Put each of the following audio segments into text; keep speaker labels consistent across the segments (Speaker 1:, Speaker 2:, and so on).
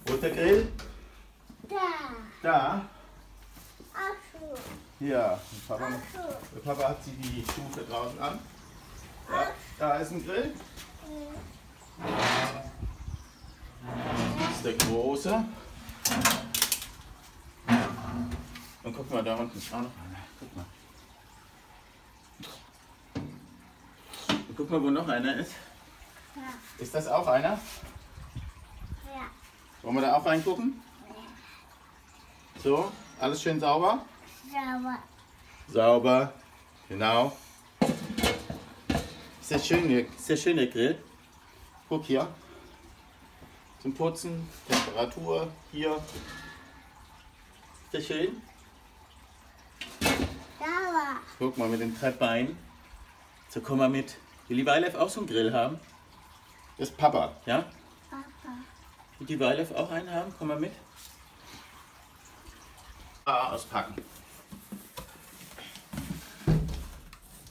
Speaker 1: Wo ist der Grill?
Speaker 2: Da.
Speaker 1: Da?
Speaker 2: Ach so.
Speaker 1: Ja, der
Speaker 2: Ach so.
Speaker 1: Papa hat sie die Stufe draußen an. Ja, da ist ein Grill. Das ist der große. Und guck mal, da unten ist auch noch einer. Guck mal. Und guck mal, wo noch einer ist.
Speaker 2: Ja.
Speaker 1: Ist das auch einer?
Speaker 2: Ja.
Speaker 1: Wollen wir da auch reingucken? So, alles schön sauber?
Speaker 2: Sauber.
Speaker 1: Sauber, genau. Ist der schön, der Grill? Guck hier. Zum Putzen, Temperatur hier. Ist der schön?
Speaker 2: Sauber.
Speaker 1: Guck mal mit den 3 Beinen. So, komm mal mit. Will die Weilef auch so einen Grill haben? Das ist Papa, ja?
Speaker 2: Papa.
Speaker 1: Will die Weilef auch einen haben? Komm mal mit. Auspacken.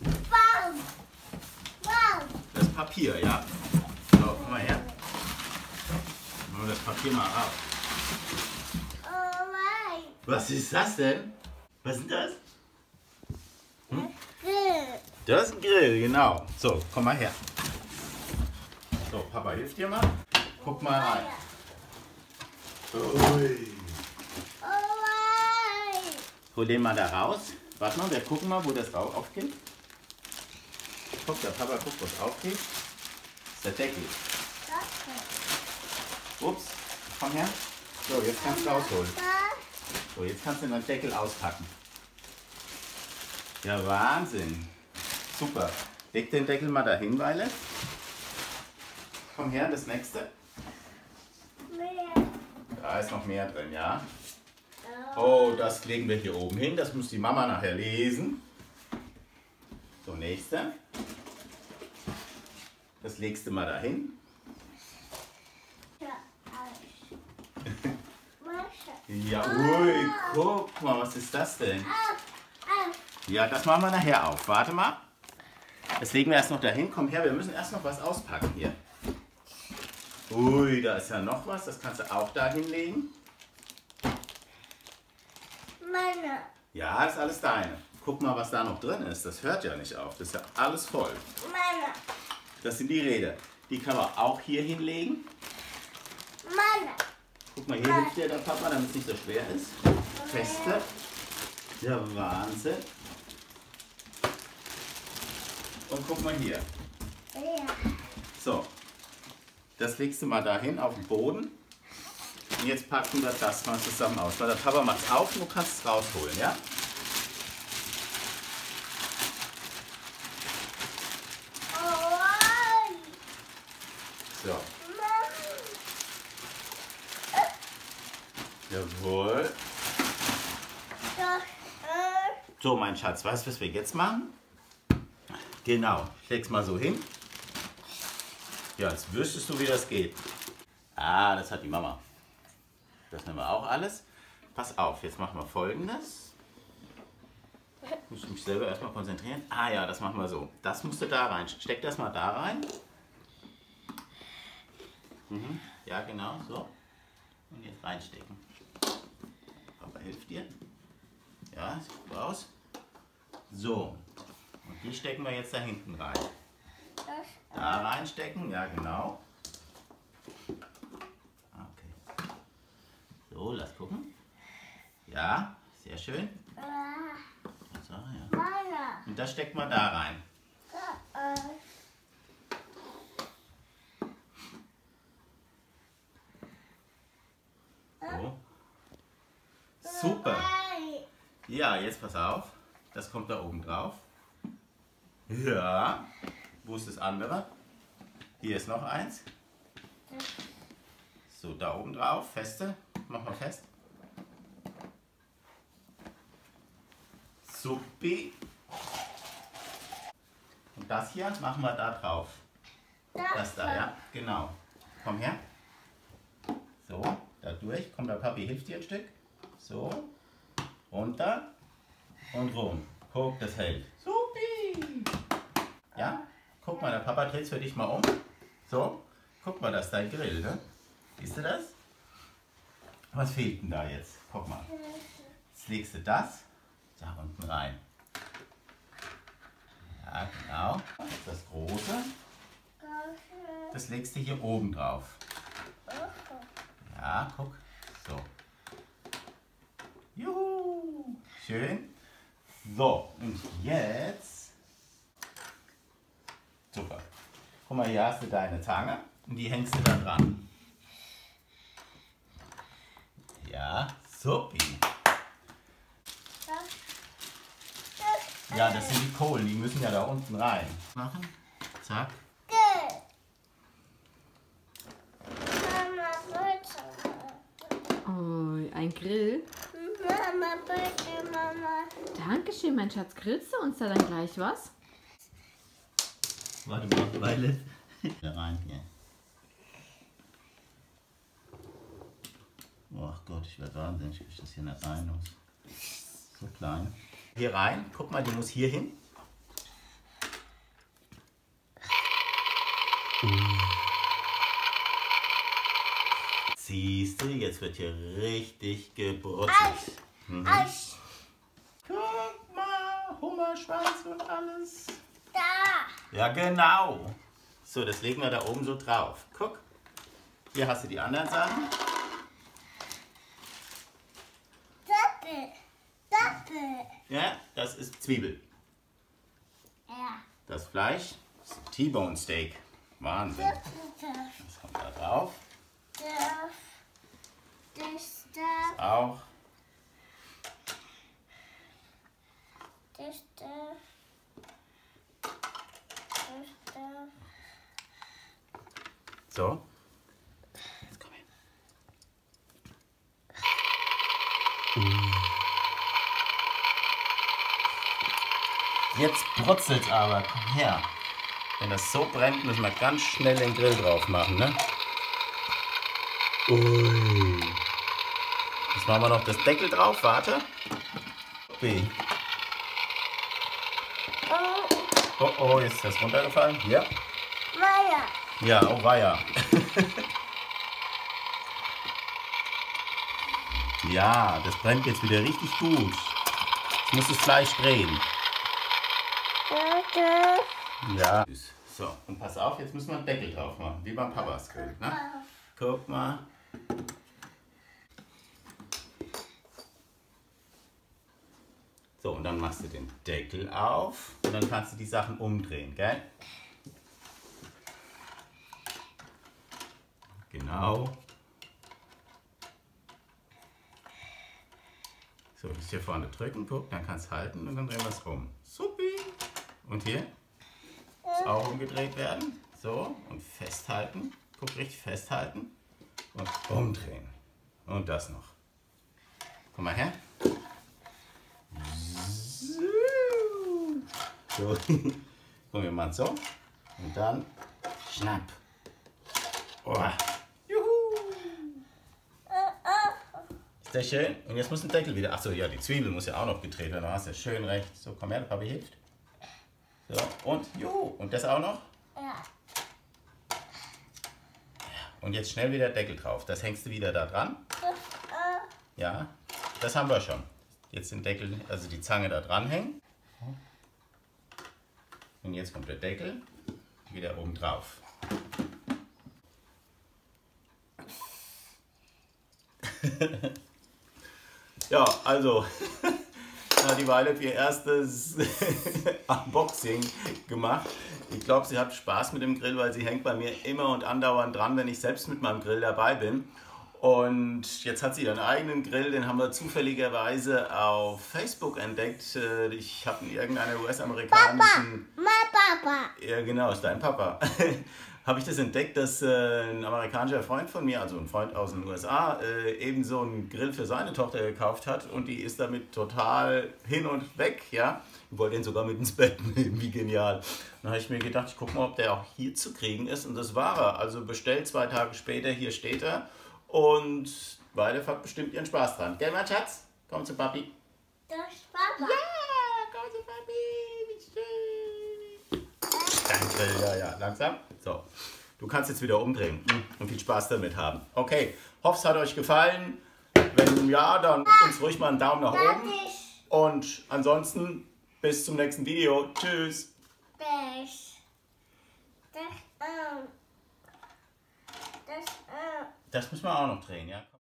Speaker 2: Wow. Wow.
Speaker 1: Das ist Papier, ja? So, komm mal her. Machen wir das Papier mal auf.
Speaker 2: Oh mein.
Speaker 1: Was ist das denn? Was ist das?
Speaker 2: Grill.
Speaker 1: Das ist ein Grill, genau. So, komm mal her. So, Papa hilft dir mal. Guck mal rein. Ui.
Speaker 2: Oh mein.
Speaker 1: Hol den mal da raus. Warte mal, wir gucken mal, wo das aufgeht. Guck, der Papa guckt, wo es aufgeht. Das ist der Deckel. Ups, komm her. So, jetzt kannst du rausholen. So, jetzt kannst du den Deckel auspacken. Ja, Wahnsinn. Super. Leg den Deckel mal dahin, Weile. Komm her, das nächste.
Speaker 2: Mehr.
Speaker 1: Da ist noch mehr drin, ja? Oh, das legen wir hier oben hin. Das muss die Mama nachher lesen. So, nächste. Das legst du mal dahin. Ja, ui, guck mal, was ist das denn? Ja, das machen wir nachher auf. Warte mal. Das legen wir erst noch dahin. Komm her, wir müssen erst noch was auspacken hier. Ui, da ist ja noch was. Das kannst du auch da hinlegen.
Speaker 2: Meine.
Speaker 1: Ja, das ist alles deine. Guck mal, was da noch drin ist. Das hört ja nicht auf. Das ist ja alles voll.
Speaker 2: Meine.
Speaker 1: Das sind die Räder. Die kann man auch hier hinlegen.
Speaker 2: Meine.
Speaker 1: Guck mal, hier hilft dir der Papa, damit es nicht so schwer ist. Feste. Ja, Wahnsinn. Und guck mal hier.
Speaker 2: Ja.
Speaker 1: So. Das legst du mal dahin auf den Boden. Und jetzt packen wir das mal zusammen aus. Weil der Papa macht es auf und du kannst es rausholen, ja?
Speaker 2: Oh.
Speaker 1: So. Jawohl. So, mein Schatz, weißt du, was wir jetzt machen? Genau, ich leg's mal so hin. Ja, jetzt wüsstest du, wie das geht. Ah, das hat die Mama. Das nehmen wir auch alles. Pass auf, jetzt machen wir Folgendes. Ich muss mich selber erstmal konzentrieren. Ah ja, das machen wir so. Das musst du da rein. Steck das mal da rein. Mhm. Ja, genau, so. Und jetzt reinstecken. Papa hilft dir. Ja, sieht gut aus. So. Und die stecken wir jetzt da hinten rein. Da reinstecken, ja genau. Okay. So, lass gucken. Ja, sehr schön. So, ja.
Speaker 2: Meine.
Speaker 1: Und das steckt man da rein. So. Super. Ja, jetzt pass auf. Das kommt da oben drauf. Ja. Wo ist das andere? Hier ist noch eins. So, da oben drauf. Feste. Mach mal fest. Suppi. Und das hier machen wir da drauf. Das da, ja? Genau. Komm her. So, da durch. Komm, der Papi hilft dir ein Stück. So. Runter. Und rum. Guck, das hält. Suppi. Ja? Guck mal, der Papa dreht es für dich mal um. So. Guck mal, das ist dein Grill, ne? Siehst du das? Was fehlt denn da jetzt? Guck mal. Jetzt legst du das da unten rein. Ja, genau. Das große, das legst du hier oben drauf. Ja, guck. So. Juhu. Schön. So, und jetzt. Super. Guck mal, hier hast du deine Zange und die hängst du da dran. Ja, supi. Ja, das sind die Kohlen, die müssen ja da unten rein. Machen. Zack.
Speaker 2: Mama, bitte.
Speaker 3: Oh, ein Grill.
Speaker 2: Mama, bitte, Mama.
Speaker 3: Dankeschön, mein Schatz. Grillst du uns da dann gleich was?
Speaker 1: Warte mal, Violet. Da rein hier. Oh Gott, ich werde wahnsinnig, ich kriege das hier nicht rein. So klein. Hier rein, guck mal, die muss hier hin. Siehst du, jetzt wird hier richtig gebrutzelt.
Speaker 2: Aus.
Speaker 1: Guck mal, Hummerschwanz und alles.
Speaker 2: Da.
Speaker 1: Ja, genau. So, das legen wir da oben so drauf. Guck, hier hast du die anderen Sachen.
Speaker 2: Doppel. Doppel.
Speaker 1: Ja, das ist Zwiebel.
Speaker 2: Ja.
Speaker 1: Das Fleisch ist T-Bone Steak. Wahnsinn. Das kommt da drauf.
Speaker 2: Das da.
Speaker 1: Auch.
Speaker 2: Das da. Das da.
Speaker 1: So. Jetzt komm her. Jetzt brutzelt aber. Komm her. Wenn das so brennt, müssen wir ganz schnell den Grill drauf machen, ne? Ui. Jetzt machen wir noch das Deckel drauf. Warte. B. Oh, oh, ist das runtergefallen? Ja.
Speaker 2: Maya.
Speaker 1: Ja, oh weia. Ja, das brennt jetzt wieder richtig gut. Jetzt muss das Fleisch drehen. Ja. So, und pass auf, jetzt müssen wir einen Deckel drauf machen, wie beim Papas Grill. Ne? Guck mal. So, und dann machst du den Deckel auf und dann kannst du die Sachen umdrehen, gell? Genau. So, das hier vorne drücken, guck, dann kannst du halten und dann drehen wir es rum. Supi! Und hier muss auch umgedreht werden. So, und festhalten. Guck, richtig festhalten. Und umdrehen. Und das noch. Komm mal her. So. Guck, wir machen so. Und dann schnapp. Oh. Juhu. Ist das schön? Und jetzt muss ein Deckel wieder. Achso, ja, die Zwiebel muss ja auch noch gedreht werden. Da hast du schön recht. So, komm her, der Papi hilft. So, und juhu. Und das auch noch.
Speaker 2: Ja.
Speaker 1: Und jetzt schnell wieder Deckel drauf. Das hängst du wieder da dran. Ja, das haben wir schon. Jetzt den Deckel, also die Zange da dran hängen. Und jetzt kommt der Deckel wieder oben drauf. Ja, also, hat die Violet ihr erstes Unboxing gemacht. Ich glaube, sie hat Spaß mit dem Grill, weil sie hängt bei mir immer und andauernd dran, wenn ich selbst mit meinem Grill dabei bin. Und jetzt hat sie ihren eigenen Grill, den haben wir zufälligerweise auf Facebook entdeckt. Ich habe in irgendeiner US-amerikanischen...
Speaker 2: Papa.
Speaker 1: Ja, genau, ist dein Papa. Habe ich das entdeckt, dass ein amerikanischer Freund von mir, also ein Freund aus den USA, eben so einen Grill für seine Tochter gekauft hat und die ist damit total hin und weg, ja. Ich wollte den sogar mit ins Bett nehmen, wie genial. Dann habe ich mir gedacht, ich gucke mal, ob der auch hier zu kriegen ist und das war er. Also bestellt 2 Tage später, hier steht er und Violet hat bestimmt ihren Spaß dran. Gell, mein Schatz? Komm zu Papi.
Speaker 2: Das ist Papa.
Speaker 1: Ja, komm zu Papi, wie schön. Dein Grill, ja, ja, langsam. So, du kannst jetzt wieder umdrehen und viel Spaß damit haben. Okay, hoffe es hat euch gefallen. Wenn ja, dann uns ruhig mal einen Daumen nach oben.
Speaker 2: Ich.
Speaker 1: Und ansonsten bis zum nächsten Video. Tschüss.
Speaker 2: Das. Das. Das.
Speaker 1: Das müssen wir auch noch drehen, ja?